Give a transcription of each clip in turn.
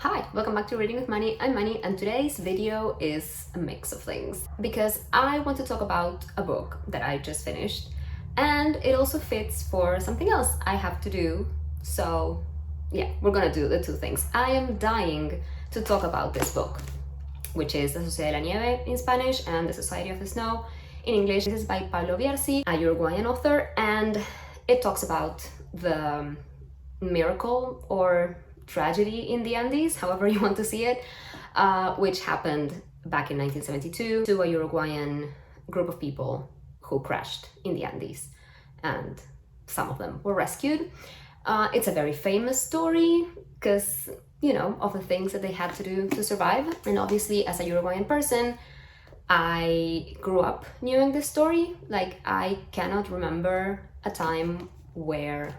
Hi, welcome back to Reading with Money. I'm Money, and today's video is a mix of things because I want to talk about a book that I just finished, and it also fits for something else I have to do. So yeah, we're gonna do the two things. I am dying to talk about this book, which is La Sociedad de la Nieve in Spanish and The Society of the Snow in English. This is by Pablo Bierzi, a Uruguayan author, and it talks about the miracle or tragedy in the Andes, however you want to see it, which happened back in 1972 to a Uruguayan group of people who crashed in the Andes, and some of them were rescued. It's a very famous story because, you know, of the things that they had to do to survive. And obviously, as a Uruguayan person, I grew up knowing this story. Like, I cannot remember a time where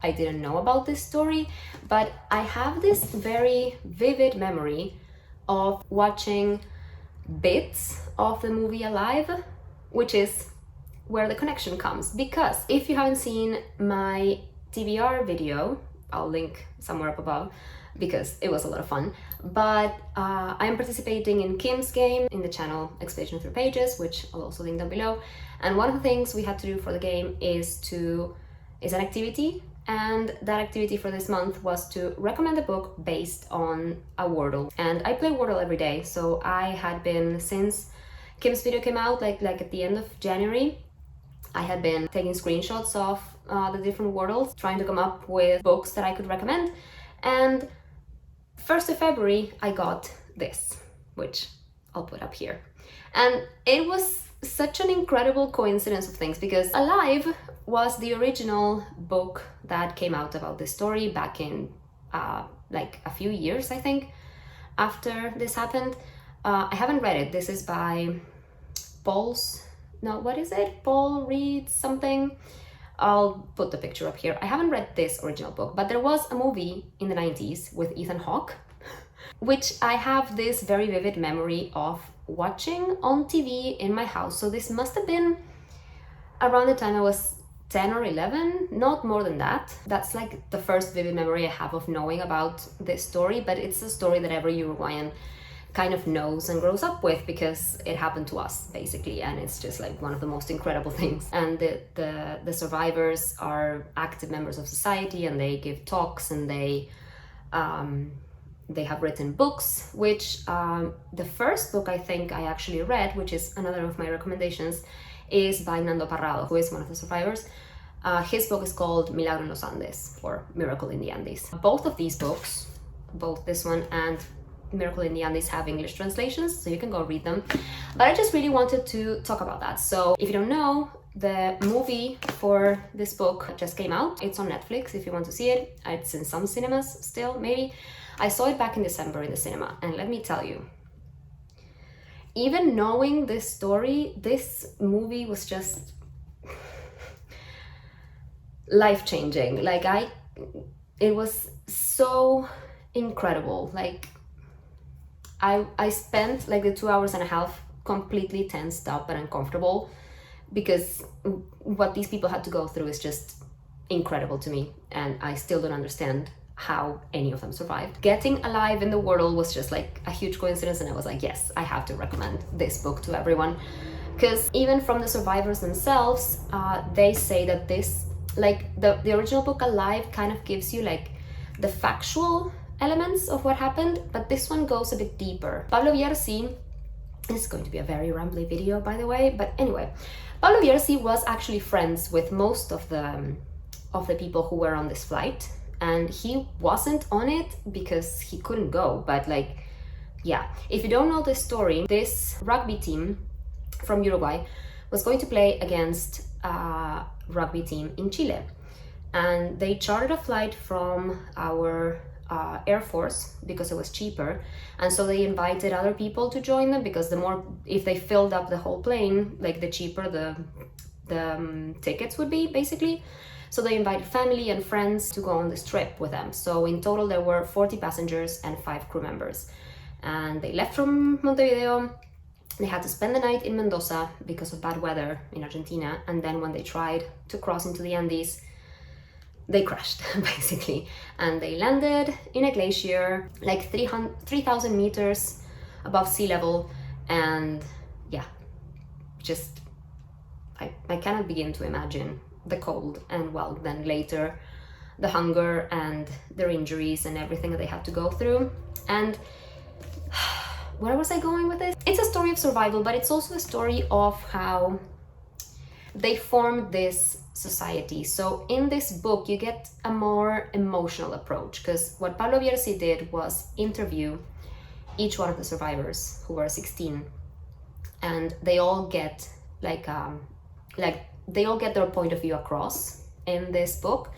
I didn't know about this story, but I have this very vivid memory of watching bits of the movie Alive, which is where the connection comes. Because if you haven't seen my TBR video, I'll link somewhere up above because it was a lot of fun, but I'm participating in Kim's game in the channel Expedition Through Pages, which I'll also link down below. And one of the things we had to do for the game is an activity. And that activity for this month was to recommend a book based on a wordle. And I play wordle every day, so I had been, since Kim's video came out, like at the end of January, I had been taking screenshots of the different wordles, trying to come up with books that I could recommend. And 1st of February, I got this, which I'll put up here. And it was such an incredible coincidence of things because Alive was the original book that came out about this story back in like a few years, I think, after this happened. I haven't read it. This is by Paul Reed something. I'll put the picture up here. I haven't read this original book, but there was a movie in the 90s with Ethan Hawke, which I have this very vivid memory of watching on TV in my house. So this must have been around the time I was 10 or 11, not more than that. That's like the first vivid memory I have of knowing about this story, but it's a story that every Uruguayan kind of knows and grows up with because it happened to us basically, and it's just like one of the most incredible things. And the survivors are active members of society, and they give talks, and they have written books, which the first book I think I actually read, which is another of my recommendations, is by Nando Parrado, who is one of the survivors. His book is called Milagro en los Andes, or Miracle in the Andes. Both of these books, both this one and Miracle in the Andes, have English translations, so you can go read them. But I just really wanted to talk about that. So if you don't know, the movie for this book just came out. It's on Netflix if you want to see it. It's in some cinemas still, maybe. I saw it back in December in the cinema, and let me tell you, even knowing this story, this movie was just life-changing. Like, it was so incredible. Like, I spent like the 2.5 hours completely tensed up and uncomfortable because what these people had to go through is just incredible to me, and I still don't understand how any of them survived. Getting Alive in the wordle was just like a huge coincidence, and I was like, yes, I have to recommend this book to everyone. Because even from the survivors themselves, they say that this, like the original book Alive kind of gives you like the factual elements of what happened, but this one goes a bit deeper. Pablo Bierzi, this is going to be a very rambly video, by the way, but anyway, Pablo Bierzi was actually friends with most of the people who were on this flight, and he wasn't on it because he couldn't go. But like, yeah, if you don't know this story, this rugby team from Uruguay was going to play against a rugby team in Chile, and they chartered a flight from our Air Force because it was cheaper, and so they invited other people to join them because if they filled up the whole plane, like the cheaper the tickets would be basically. So they invited family and friends to go on this trip with them. So in total there were 40 passengers and 5 crew members, and they left from Montevideo. They had to spend the night in Mendoza because of bad weather in Argentina, and then when they tried to cross into the Andes, they crashed basically, and they landed in a glacier like 3,000 meters above sea level. And yeah, just I cannot begin to imagine the cold, and well, then later the hunger and their injuries and everything that they had to go through. And where was I going with this? It's a story of survival, but it's also a story of how they formed this society. So in this book, you get a more emotional approach, because what Pablo Bierzi did was interview each one of the survivors, who were 16, and they all get like they all get their point of view across in this book.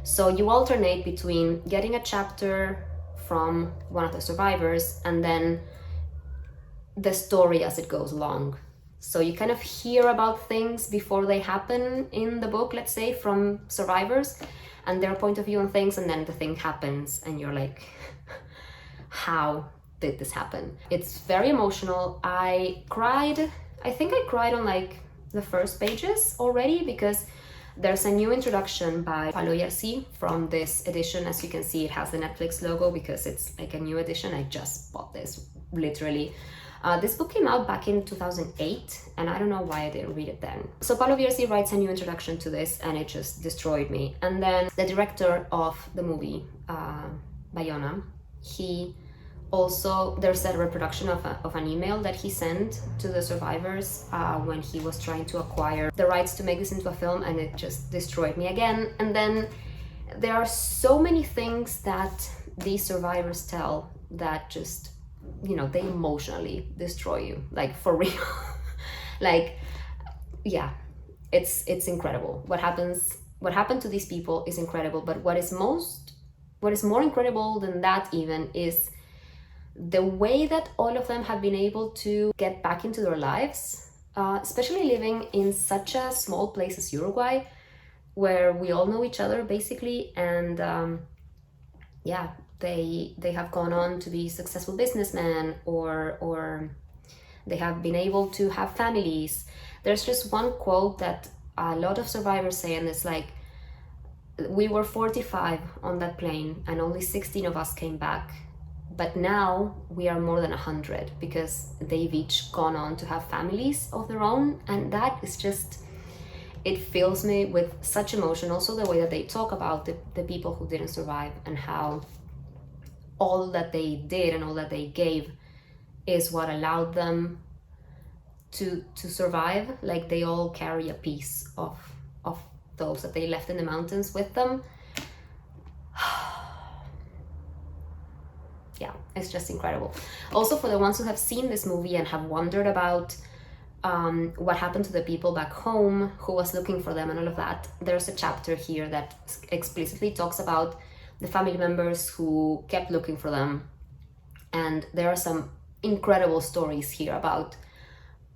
So you alternate between getting a chapter from one of the survivors and then the story as it goes along. So you kind of hear about things before they happen in the book, let's say, from survivors and their point of view on things, and then the thing happens and you're like, how did this happen? It's very emotional. I think I cried on like the first pages already, because there's a new introduction by Pablo Bierzi from this edition. As you can see, it has the Netflix logo because it's like a new edition. I just bought this, literally. This book came out back in 2008, and I don't know why I didn't read it then. So Pablo Bierzi writes a new introduction to this, and it just destroyed me. And then the director of the movie, Bayona, he also, there's a reproduction of an email that he sent to the survivors when he was trying to acquire the rights to make this into a film, and it just destroyed me again. And then there are so many things that these survivors tell that just, you know, they emotionally destroy you, like for real. Like, yeah, it's incredible. What happened to these people is incredible, but what is more incredible than that even is the way that all of them have been able to get back into their lives, especially living in such a small place as Uruguay, where we all know each other basically. And yeah, they have gone on to be successful businessmen, or they have been able to have families. There's just one quote that a lot of survivors say, and it's like, we were 45 on that plane and only 16 of us came back. But now we are more than 100 because they've each gone on to have families of their own. And that is just, it fills me with such emotion. Also the way that they talk about the people who didn't survive, and how all that they did and all that they gave is what allowed them to survive. Like, they all carry a piece of those that they left in the mountains with them. Yeah, it's just incredible. Also, for the ones who have seen this movie and have wondered about what happened to the people back home, who was looking for them and all of that, there's a chapter here that explicitly talks about the family members who kept looking for them. And there are some incredible stories here about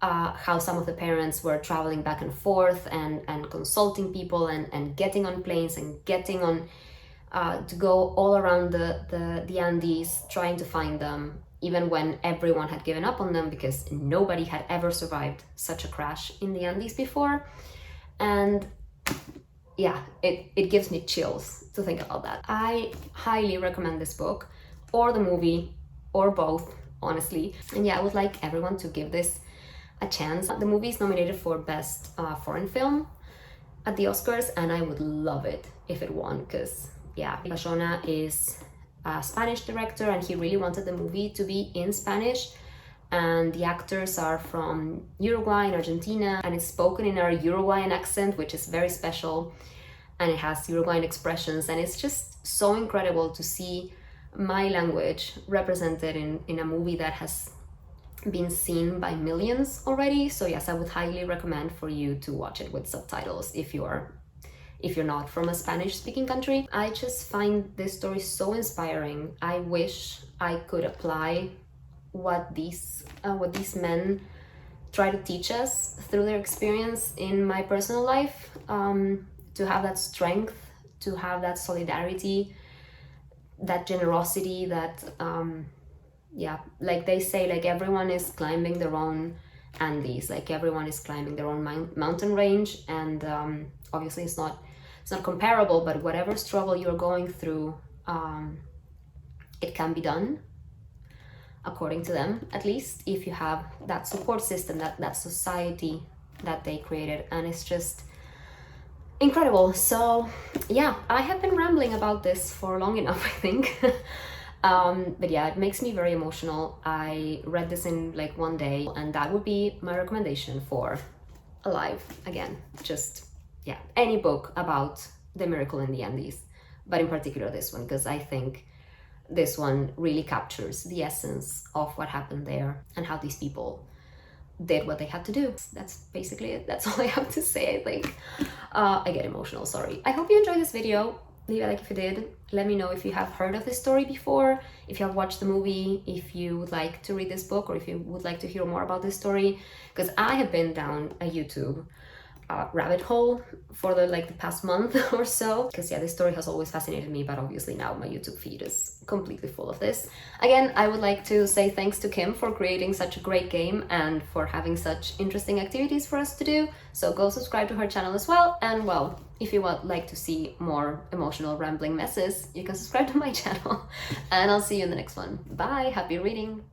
how some of the parents were traveling back and forth and consulting people and getting on planes and getting on to go all around the Andes trying to find them, even when everyone had given up on them, because nobody had ever survived such a crash in the Andes before. And yeah, it gives me chills to think about that. I highly recommend this book, or the movie, or both, honestly. And yeah, I would like everyone to give this a chance. The movie is nominated for Best Foreign Film at the Oscars, and I would love it if it won, because yeah, Bayona is a Spanish director and he really wanted the movie to be in Spanish, and the actors are from Uruguay and Argentina, and it's spoken in our Uruguayan accent, which is very special, and it has Uruguayan expressions, and it's just so incredible to see my language represented in a movie that has been seen by millions already. So yes, I would highly recommend for you to watch it with subtitles if you're not from a Spanish-speaking country. I just find this story so inspiring. I wish I could apply what these men try to teach us through their experience in my personal life, to have that strength, to have that solidarity, that generosity, that yeah, like they say, like everyone is climbing their own Andes, like everyone is climbing their own mountain range, and obviously it's not it's not comparable, but whatever struggle you're going through, it can be done, according to them, at least, if you have that support system, that society that they created. And it's just incredible. So yeah, I have been rambling about this for long enough, I think. But yeah, it makes me very emotional. I read this in like one day, and that would be my recommendation for Alive. Again, just yeah, any book about the miracle in the Andes, but in particular this one, because I think this one really captures the essence of what happened there and how these people did what they had to do. That's basically it. That's all I have to say, I think. I get emotional, sorry. I hope you enjoyed this video. Leave a like if you did. Let me know if you have heard of this story before, if you have watched the movie, if you would like to read this book, or if you would like to hear more about this story, because I have been down a YouTube rabbit hole for the past month or so, because yeah, this story has always fascinated me, but obviously now my YouTube feed is completely full of this. Again, I would like to say thanks to Kim for creating such a great game and for having such interesting activities for us to do. So go subscribe to her channel as well, and well, if you would like to see more emotional rambling messes, you can subscribe to my channel. And I'll see you in the next one. Bye, happy reading.